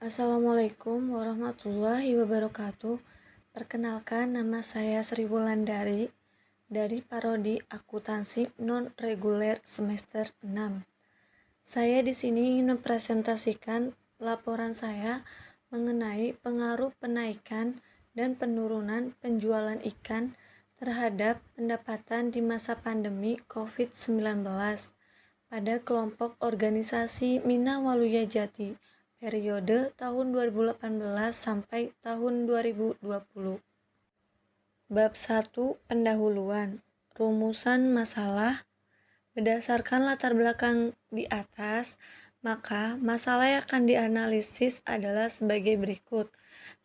Assalamualaikum warahmatullahi wabarakatuh. Perkenalkan, nama saya Sri Wulandari dari Prodi Akuntansi Non-Reguler semester 6. Saya di sini ingin mempresentasikan laporan saya mengenai pengaruh penaikan dan penurunan penjualan ikan terhadap pendapatan di masa pandemi COVID-19 pada kelompok organisasi Mina Waluya Jati periode tahun 2018 sampai tahun 2020. Bab 1, pendahuluan. Rumusan masalah. Berdasarkan latar belakang di atas, maka masalah yang akan dianalisis adalah sebagai berikut.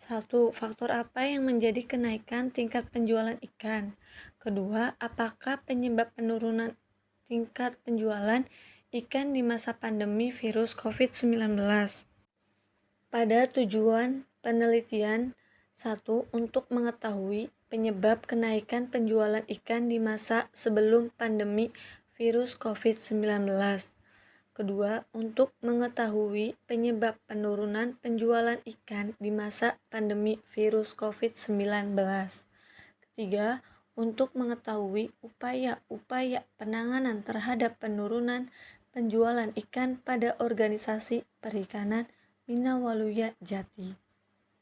1. Faktor apa yang menjadi kenaikan tingkat penjualan ikan? Kedua, apakah penyebab penurunan tingkat penjualan ikan di masa pandemi virus COVID-19? Pada tujuan penelitian, 1. Untuk mengetahui penyebab kenaikan penjualan ikan di masa sebelum pandemi virus COVID-19. Kedua, untuk mengetahui penyebab penurunan penjualan ikan di masa pandemi virus COVID-19. Ketiga, untuk mengetahui upaya-upaya penanganan terhadap penurunan penjualan ikan pada organisasi perikanan Mina Waluya Jati.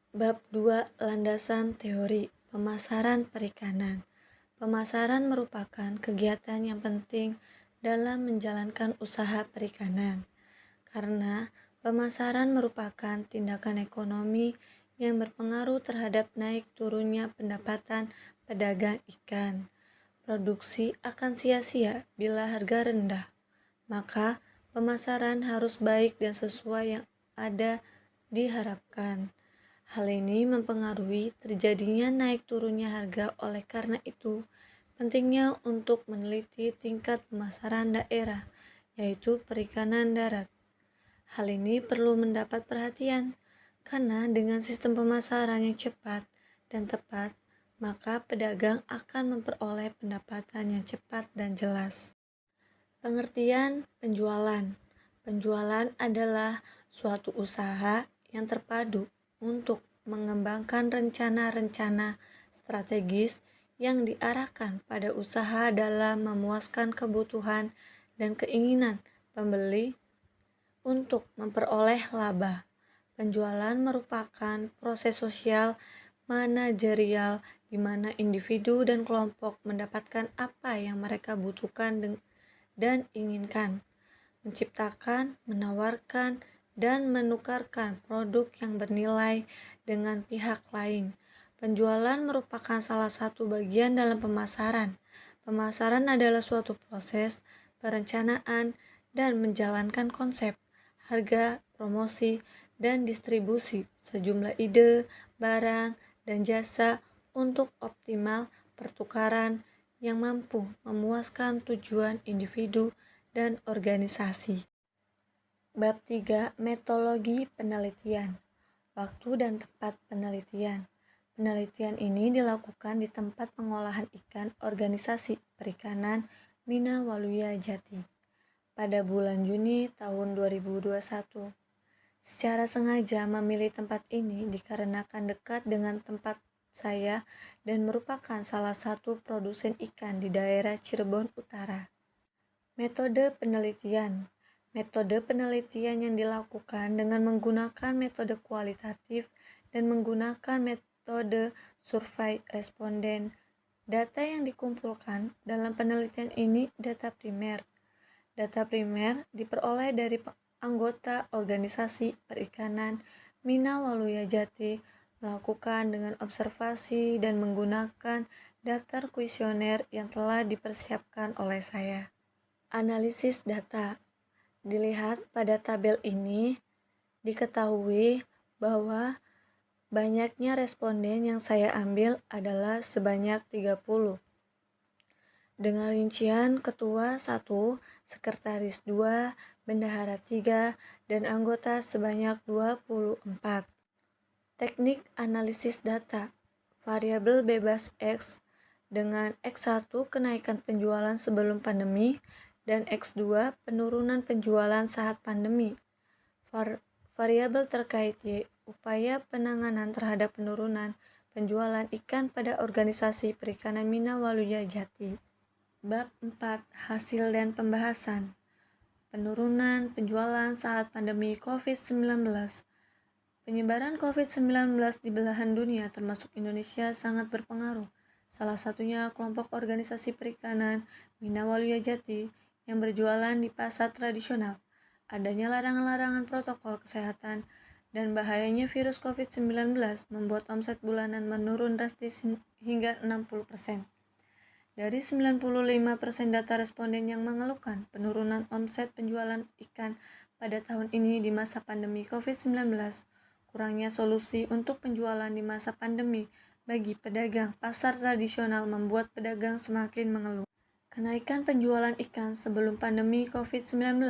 Bab 2, landasan teori pemasaran perikanan. Pemasaran merupakan kegiatan yang penting dalam menjalankan usaha perikanan, karena pemasaran merupakan tindakan ekonomi yang berpengaruh terhadap naik turunnya pendapatan pedagang ikan. Produksi akan sia-sia bila harga rendah, maka pemasaran harus baik dan sesuai yang ada diharapkan. Hal ini mempengaruhi terjadinya naik turunnya harga. Oleh karena itu, pentingnya untuk meneliti tingkat pemasaran daerah, yaitu perikanan darat. Hal ini perlu mendapat perhatian, karena dengan sistem pemasaran yang cepat dan tepat, maka pedagang akan memperoleh pendapatan yang cepat dan jelas. Pengertian penjualan. Penjualan adalah suatu usaha yang terpadu untuk mengembangkan rencana-rencana strategis yang diarahkan pada usaha dalam memuaskan kebutuhan dan keinginan pembeli untuk memperoleh laba. Penjualan merupakan proses sosial manajerial di mana individu dan kelompok mendapatkan apa yang mereka butuhkan dan inginkan, menciptakan, menawarkan, dan menukarkan produk yang bernilai dengan pihak lain. Penjualan merupakan salah satu bagian dalam pemasaran. Pemasaran adalah suatu proses perencanaan dan menjalankan konsep, harga, promosi, dan distribusi sejumlah ide, barang, dan jasa untuk optimal pertukaran yang mampu memuaskan tujuan individu dan organisasi. Bab 3, metodologi penelitian. Waktu dan tempat penelitian. Penelitian ini dilakukan di tempat pengolahan ikan organisasi perikanan Mina Waluya Jati pada bulan Juni tahun 2021. Secara sengaja memilih tempat ini dikarenakan dekat dengan tempat saya dan merupakan salah satu produsen ikan di daerah Cirebon Utara. Metode penelitian. Metode penelitian yang dilakukan dengan menggunakan metode kualitatif dan menggunakan metode survei responden. Data yang dikumpulkan dalam penelitian ini data primer. Data primer diperoleh dari anggota organisasi perikanan Mina Waluya Jati melakukan dengan observasi dan menggunakan daftar kuesioner yang telah dipersiapkan oleh saya. Analisis data. Dilihat pada tabel ini, diketahui bahwa banyaknya responden yang saya ambil adalah sebanyak 30. Dengan rincian ketua 1, sekretaris 2, bendahara 3, dan anggota sebanyak 24. Teknik analisis data. Variabel bebas X dengan X1 kenaikan penjualan sebelum pandemi dan X2 penurunan penjualan saat pandemi. Variabel terkait Y, upaya penanganan terhadap penurunan penjualan ikan pada organisasi perikanan Minawalujah Jati. Bab 4. Hasil dan pembahasan. Penurunan penjualan saat pandemi COVID-19. Penyebaran COVID-19 di belahan dunia termasuk Indonesia sangat berpengaruh. Salah satunya kelompok organisasi perikanan Minawalujah Jati yang berjualan di pasar tradisional. Adanya larangan-larangan protokol kesehatan dan bahayanya virus COVID-19 membuat omset bulanan menurun drastis hingga 60%. Dari 95% data responden yang mengeluhkan penurunan omset penjualan ikan pada tahun ini di masa pandemi COVID-19, kurangnya solusi untuk penjualan di masa pandemi bagi pedagang pasar tradisional membuat pedagang semakin mengeluh. Kenaikan penjualan ikan sebelum pandemi COVID-19.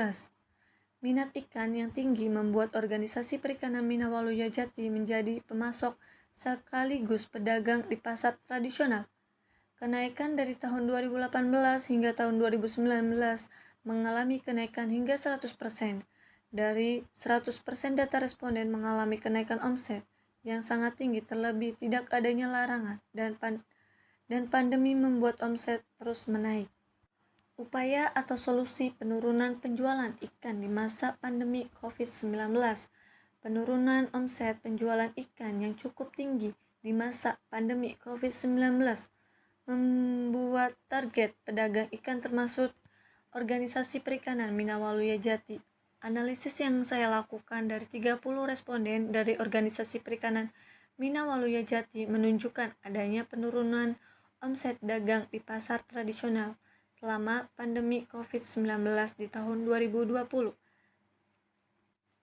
Minat ikan yang tinggi membuat organisasi perikanan Minawalujah Jati menjadi pemasok sekaligus pedagang di pasar tradisional. Kenaikan dari tahun 2018 hingga tahun 2019 mengalami kenaikan hingga 100%. Dari 100% data responden mengalami kenaikan omset yang sangat tinggi, terlebih tidak adanya larangan dan pandemi membuat omset terus menaik. Upaya atau solusi penurunan penjualan ikan di masa pandemi COVID-19. Penurunan omset penjualan ikan yang cukup tinggi di masa pandemi COVID-19 membuat target pedagang ikan termasuk organisasi perikanan Minawalujah Jati. Analisis yang saya lakukan dari 30 responden dari organisasi perikanan Minawalujah Jati menunjukkan adanya penurunan omset dagang di pasar tradisional selama pandemi COVID-19 di tahun 2020.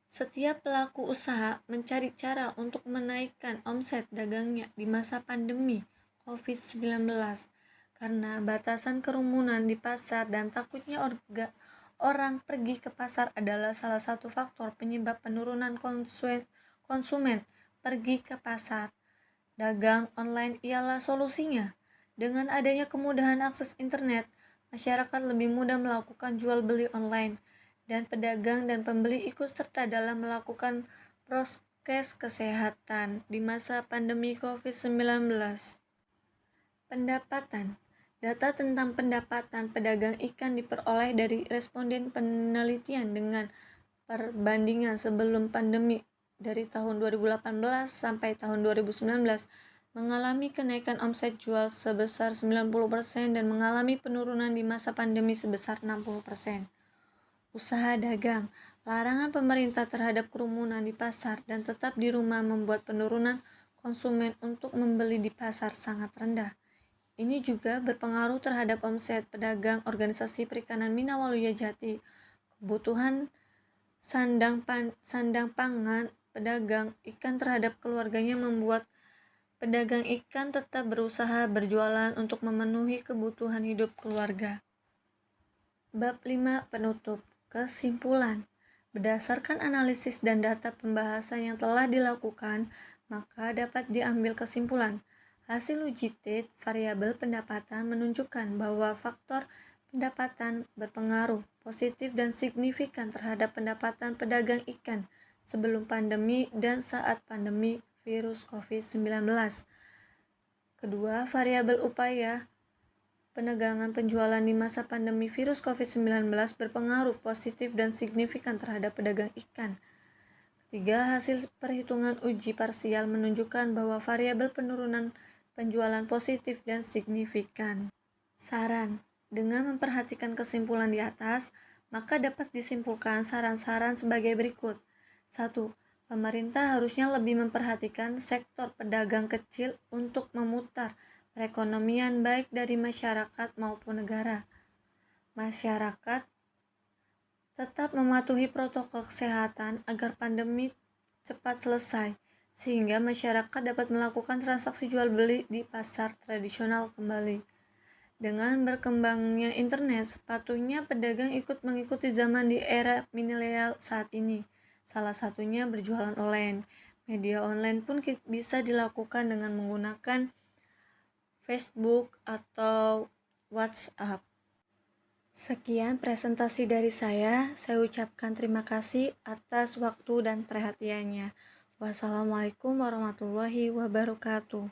Setiap pelaku usaha mencari cara untuk menaikkan omset dagangnya di masa pandemi COVID-19 karena batasan kerumunan di pasar dan takutnya orang pergi ke pasar adalah salah satu faktor penyebab penurunan konsumen pergi ke pasar. Dagang online ialah solusinya. Dengan adanya kemudahan akses internet, masyarakat lebih mudah melakukan jual beli online dan pedagang dan pembeli ikut serta dalam melakukan prokes kesehatan di masa pandemi COVID-19. Pendapatan. Data tentang pendapatan pedagang ikan diperoleh dari responden penelitian dengan perbandingan sebelum pandemi dari tahun 2018 sampai tahun 2019 mengalami kenaikan omset jual sebesar 90% dan mengalami penurunan di masa pandemi sebesar 60%. Usaha dagang. Larangan pemerintah terhadap kerumunan di pasar dan tetap di rumah membuat penurunan konsumen untuk membeli di pasar sangat rendah. Ini juga berpengaruh terhadap omset pedagang organisasi perikanan Minawalujah Jati. Kebutuhan sandang pangan pedagang ikan terhadap keluarganya membuat pedagang ikan tetap berusaha berjualan untuk memenuhi kebutuhan hidup keluarga. Bab 5. Penutup. Kesimpulan. Berdasarkan analisis dan data pembahasan yang telah dilakukan, maka dapat diambil kesimpulan. Hasil uji Tate variabel pendapatan menunjukkan bahwa faktor pendapatan berpengaruh positif dan signifikan terhadap pendapatan pedagang ikan sebelum pandemi dan saat pandemi virus COVID-19. Kedua, variabel upaya penegangan penjualan di masa pandemi virus COVID-19 berpengaruh positif dan signifikan terhadap pedagang ikan. Ketiga, hasil perhitungan uji parsial menunjukkan bahwa variabel penurunan penjualan positif dan signifikan. Saran. Dengan memperhatikan kesimpulan di atas, maka dapat disimpulkan saran-saran sebagai berikut. 1. Pemerintah harusnya lebih memperhatikan sektor pedagang kecil untuk memutar perekonomian baik dari masyarakat maupun negara. Masyarakat tetap mematuhi protokol kesehatan agar pandemi cepat selesai, sehingga masyarakat dapat melakukan transaksi jual beli di pasar tradisional kembali. Dengan berkembangnya internet, sepatutnya pedagang ikut mengikuti zaman di era milenial saat ini. Salah satunya berjualan online. Media online pun bisa dilakukan dengan menggunakan Facebook atau WhatsApp. Sekian presentasi dari saya ucapkan terima kasih atas waktu dan perhatiannya. Wassalamualaikum warahmatullahi wabarakatuh.